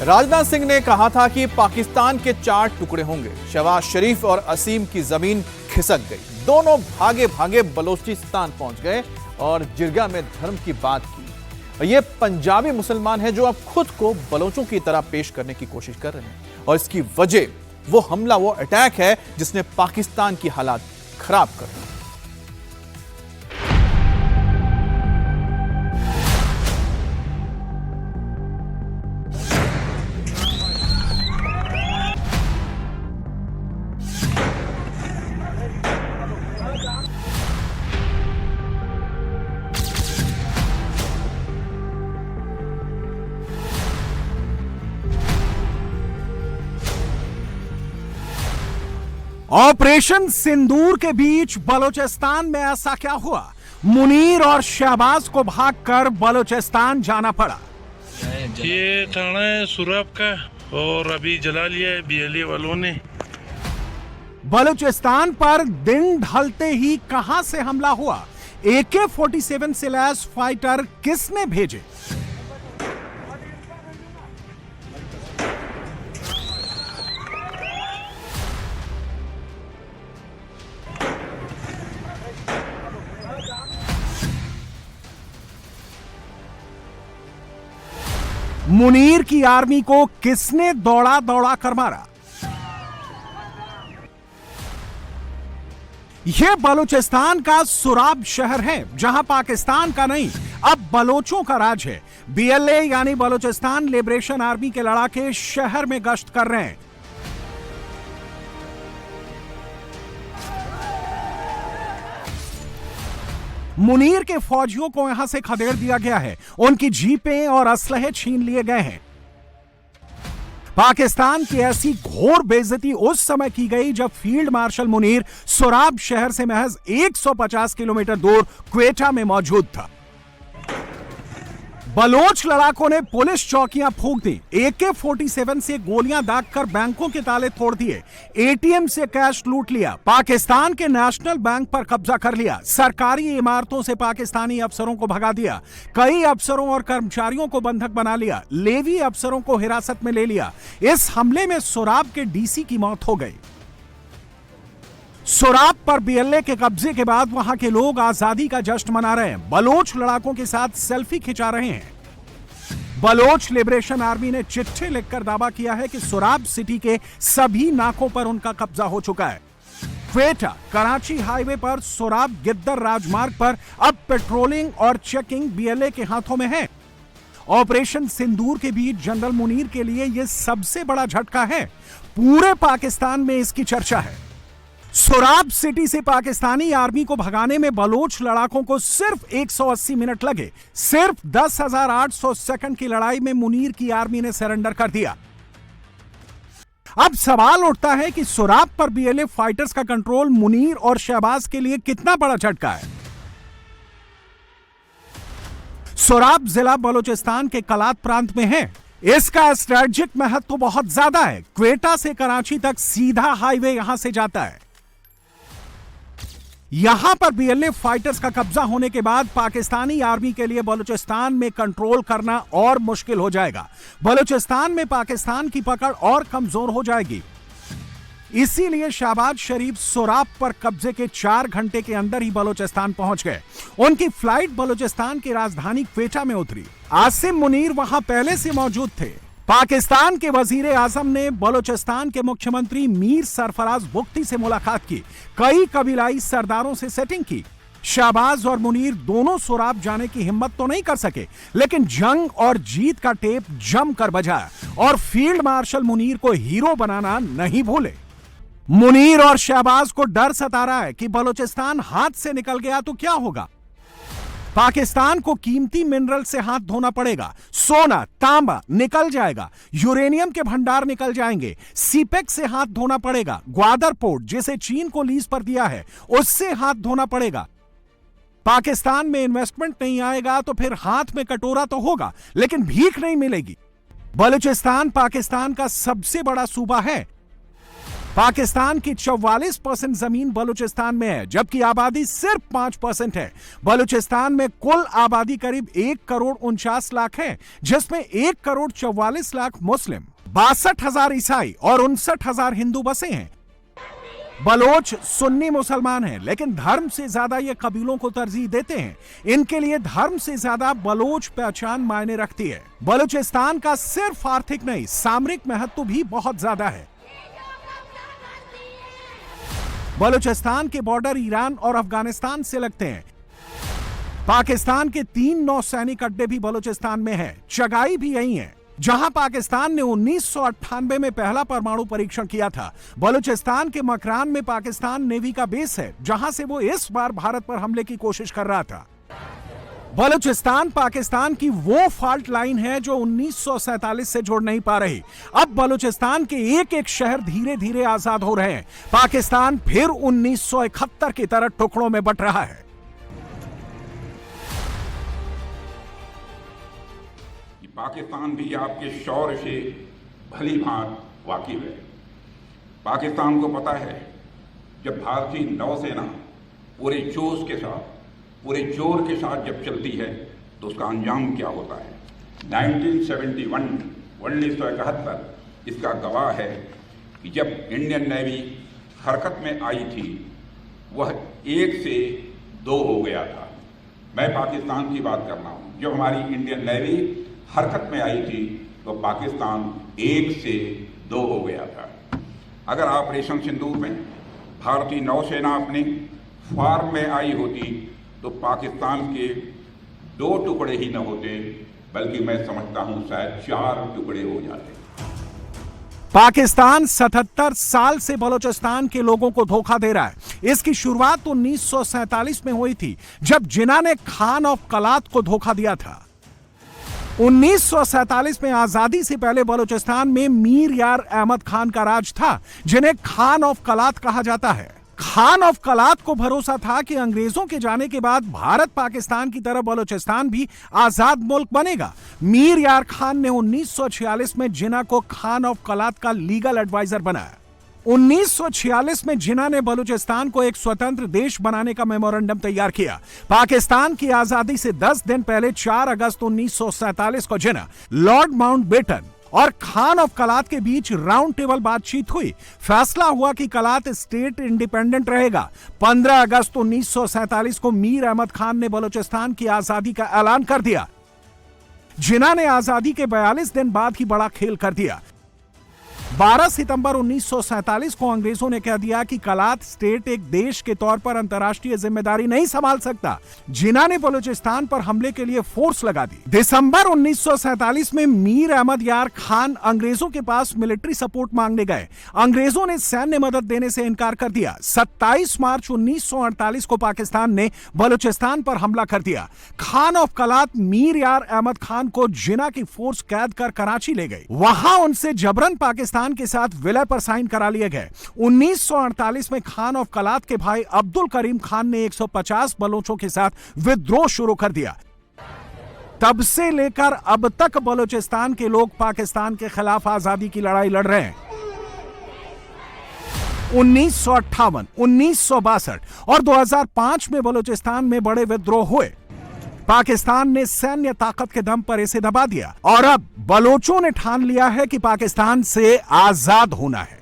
राजनाथ सिंह ने कहा था कि पाकिस्तान के 4 टुकड़े होंगे। शहबाज शरीफ और असीम की जमीन खिसक गई। दोनों भागे भागे बलोचिस्तान पहुंच गए और जिरगा में धर्म की बात की। ये पंजाबी मुसलमान हैं जो अब खुद को बलोचों की तरह पेश करने की कोशिश कर रहे हैं और इसकी वजह वो हमला, वो अटैक है जिसने पाकिस्तान की हालात खराब कर दी। ऑपरेशन सिंदूर के बीच बलोचिस्तान में ऐसा क्या हुआ? मुनीर और शहबाज को भागकर बलोचिस्तान जाना पड़ा। ये थाना है सुराब का और अभी जला लिया है बीएलए वालों ने। बलोचिस्तान पर दिन ढलते ही कहां से हमला हुआ? AK-47 से लैस फाइटर किसने भेजे? मुनीर की आर्मी को किसने दौड़ा दौड़ा कर मारा? यह बलूचिस्तान का सुराब शहर है जहां पाकिस्तान का नहीं, अब बलोचों का राज है। BLA यानी बलूचिस्तान लिबरेशन आर्मी के लड़ाके शहर में गश्त कर रहे हैं। मुनीर के फौजियों को यहां से खदेड़ दिया गया है। उनकी जीपें और असलहे छीन लिए गए हैं। पाकिस्तान की ऐसी घोर बेइज्जती उस समय की गई जब फील्ड मार्शल मुनीर सुराब शहर से महज 150 किलोमीटर दूर क्वेटा में मौजूद था। बलोच लड़ाकों ने पुलिस चौकियां फूंक दी, AK-47 से गोलियां दागकर बैंकों के ताले तोड़ दिए, ATM से कैश लूट लिया, पाकिस्तान के नेशनल बैंक पर कब्जा कर लिया, सरकारी इमारतों से पाकिस्तानी अफसरों को भगा दिया, कई अफसरों और कर्मचारियों को बंधक बना लिया, लेवी अफसरों को हिरासत में ले लिया। इस हमले में सुराब के DC की मौत हो गई। सुराब पर BLA के कब्जे के बाद वहां के लोग आजादी का जश्न मना रहे हैं, बलोच लड़ाकों के साथ सेल्फी खिंचा रहे हैं। बलोच लिबरेशन आर्मी ने चिट्ठी लिखकर दावा किया है कि सुराब सिटी के सभी नाकों पर उनका कब्जा हो चुका है। क्वेटा कराची हाईवे पर सुराब गिद्दर राजमार्ग पर अब पेट्रोलिंग और चेकिंग BLA के हाथों में है। ऑपरेशन सिंदूर के बीच जनरल मुनीर के लिए यह सबसे बड़ा झटका है। पूरे पाकिस्तान में इसकी चर्चा है। सुराब सिटी से पाकिस्तानी आर्मी को भगाने में बलोच लड़ाकों को सिर्फ 180 मिनट लगे। सिर्फ 10,800 सेकंड की लड़ाई में मुनीर की आर्मी ने सरेंडर कर दिया। अब सवाल उठता है कि सुराब पर BLA फाइटर्स का कंट्रोल मुनीर और शहबाज के लिए कितना बड़ा झटका है। सुराब जिला बलोचिस्तान के कलात प्रांत में है। इसका स्ट्रेटेजिक महत्व तो बहुत ज्यादा है। क्वेटा से कराची तक सीधा हाईवे यहां से जाता है। यहां पर BLA फाइटर्स का कब्जा होने के बाद पाकिस्तानी आर्मी के लिए बलूचिस्तान में कंट्रोल करना और मुश्किल हो जाएगा। बलूचिस्तान में पाकिस्तान की पकड़ और कमजोर हो जाएगी। इसीलिए शहबाज शरीफ सुराब पर कब्जे के 4 घंटे के अंदर ही बलूचिस्तान पहुंच गए। उनकी फ्लाइट बलूचिस्तान की राजधानी क्वेटा में उतरी। आसिम मुनीर वहां पहले से मौजूद थे। पाकिस्तान के वजीर आजम ने बलूचिस्तान के मुख्यमंत्री मीर सरफराज बुख्ती से मुलाकात की, कई कबीलाई सरदारों से सेटिंग की। शहबाज और मुनीर दोनों सुराब जाने की हिम्मत तो नहीं कर सके, लेकिन जंग और जीत का टेप जमकर बजा और फील्ड मार्शल मुनीर को हीरो बनाना नहीं भूले। मुनीर और शहबाज को डर सता रहा है कि बलूचिस्तान हाथ से निकल गया तो क्या होगा। पाकिस्तान को कीमती मिनरल से हाथ धोना पड़ेगा। सोना, तांबा निकल जाएगा, यूरेनियम के भंडार निकल जाएंगे, सीपेक से हाथ धोना पड़ेगा, ग्वादर पोर्ट जिसे चीन को लीज पर दिया है उससे हाथ धोना पड़ेगा। पाकिस्तान में इन्वेस्टमेंट नहीं आएगा तो फिर हाथ में कटोरा तो होगा, लेकिन भीख नहीं मिलेगी। बलूचिस्तान पाकिस्तान का सबसे बड़ा सूबा है। पाकिस्तान की 44% जमीन बलूचिस्तान में है, जबकि आबादी सिर्फ 5% है। बलूचिस्तान में कुल आबादी करीब 1,49,00,000 है, जिसमें 1,44,00,000 मुस्लिम, 62,000 ईसाई और 59,000 हिंदू बसे हैं। बलोच सुन्नी मुसलमान हैं, लेकिन धर्म से ज्यादा ये कबीलों को तरजीह देते हैं। इनके लिए धर्म से ज्यादा बलोच पहचान मायने रखती है। बलूचिस्तान का सिर्फ आर्थिक नहीं, सामरिक महत्व भी बहुत ज्यादा है। बलूचिस्तान के बॉर्डर ईरान और अफगानिस्तान से लगते हैं। पाकिस्तान के 3 नौसैनिक अड्डे भी बलूचिस्तान में हैं। चगाई भी यही है, जहां पाकिस्तान ने 1998 में पहला परमाणु परीक्षण किया था। बलूचिस्तान के मकरान में पाकिस्तान नेवी का बेस है, जहां से वो इस बार भारत पर हमले की कोशिश कर रहा था। बलूचिस्तान पाकिस्तान की वो फॉल्ट लाइन है जो 1947 से जोड़ नहीं पा रही। अब बलूचिस्तान के एक एक शहर धीरे धीरे आजाद हो रहे हैं। पाकिस्तान फिर 1971 की तरह टुकड़ों में बंट रहा है। पाकिस्तान भी आपके शौर्य से भली भांति वाकिफ है। पाकिस्तान को पता है, जब भारतीय नौसेना पूरे जोश के साथ, पूरे जोर के साथ जब चलती है तो उसका अंजाम क्या होता है। 1971 इसका गवाह है कि जब इंडियन नेवी हरकत में आई थी, वह 1 से 2 हो गया था। मैं पाकिस्तान की बात कर रहा हूँ। जब हमारी इंडियन नेवी हरकत में आई थी तो पाकिस्तान 1 से 2 हो गया था। अगर ऑपरेशन सिंदूर में भारतीय नौसेना अपने फार्म में आई होती तो पाकिस्तान के 2 टुकड़े ही न होते, बल्कि मैं समझता हूं शायद 4 टुकड़े हो जाते। पाकिस्तान 77 साल से बलूचिस्तान के लोगों को धोखा दे रहा है। इसकी शुरुआत 1947 में हुई थी, जब जिन्ना ने खान ऑफ कलात को धोखा दिया था। 1947 में आजादी से पहले बलूचिस्तान में मीर यार अहमद खान का राज था, जिन्हें खान ऑफ कलात कहा जाता है। खान ऑफ कलात को भरोसा था कि अंग्रेजों के जाने के बाद भारत पाकिस्तान की तरह बलूचिस्तान भी आजाद मुल्क बनेगा। मीर यार खान ने 1946 में जिन्ना को खान ऑफ कलात का लीगल एडवाइजर बनाया। 1946 में जिन्ना ने बलूचिस्तान को एक स्वतंत्र देश बनाने का मेमोरेंडम तैयार किया। पाकिस्तान की आजादी से 10 दिन पहले 4 अगस्त 1947 को जिन्ना, लॉर्ड माउंटबेटन और खान ऑफ कलात के बीच राउंड टेबल बातचीत हुई। फैसला हुआ कि कलात स्टेट इंडिपेंडेंट रहेगा। 15 अगस्त 1947 को मीर अहमद खान ने बलूचिस्तान की आजादी का ऐलान कर दिया। जिन्ना ने आजादी के 42 दिन बाद ही बड़ा खेल कर दिया। 12 सितंबर 1947 को अंग्रेजों ने कह दिया कि कलात स्टेट एक देश के तौर पर अंतर्राष्ट्रीय जिम्मेदारी नहीं संभाल सकता। जिन्ना ने बलूचिस्तान पर हमले के लिए फोर्स लगा दी। दिसंबर 1947 में मीर अहमद यार खान अंग्रेजों के पास मिलिट्री सपोर्ट मांगने गए। अंग्रेजों ने सैन्य मदद देने से इनकार कर दिया। 27 मार्च 1948 को पाकिस्तान ने बलूचिस्तान पर हमला कर दिया। खान ऑफ कलात मीर यार अहमद खान को जिन्ना की फोर्स कैद कर कराची ले गई। वहां उनसे जबरन पाकिस्तान के साथ विलय पर साइन करा लिए गए। 1948 में खान ऑफ कलात के भाई अब्दुल करीम खान ने 150 बलोचों के साथ विद्रोह शुरू कर दिया। तब से लेकर अब तक बलूचिस्तान के लोग पाकिस्तान के खिलाफ आजादी की लड़ाई लड़ रहे हैं। 1958, 1962 और 2005 में बलूचिस्तान में बड़े विद्रोह हुए। पाकिस्तान ने सैन्य ताकत के दम पर इसे दबा दिया और अब बलोचों ने ठान लिया है कि पाकिस्तान से आजाद होना है।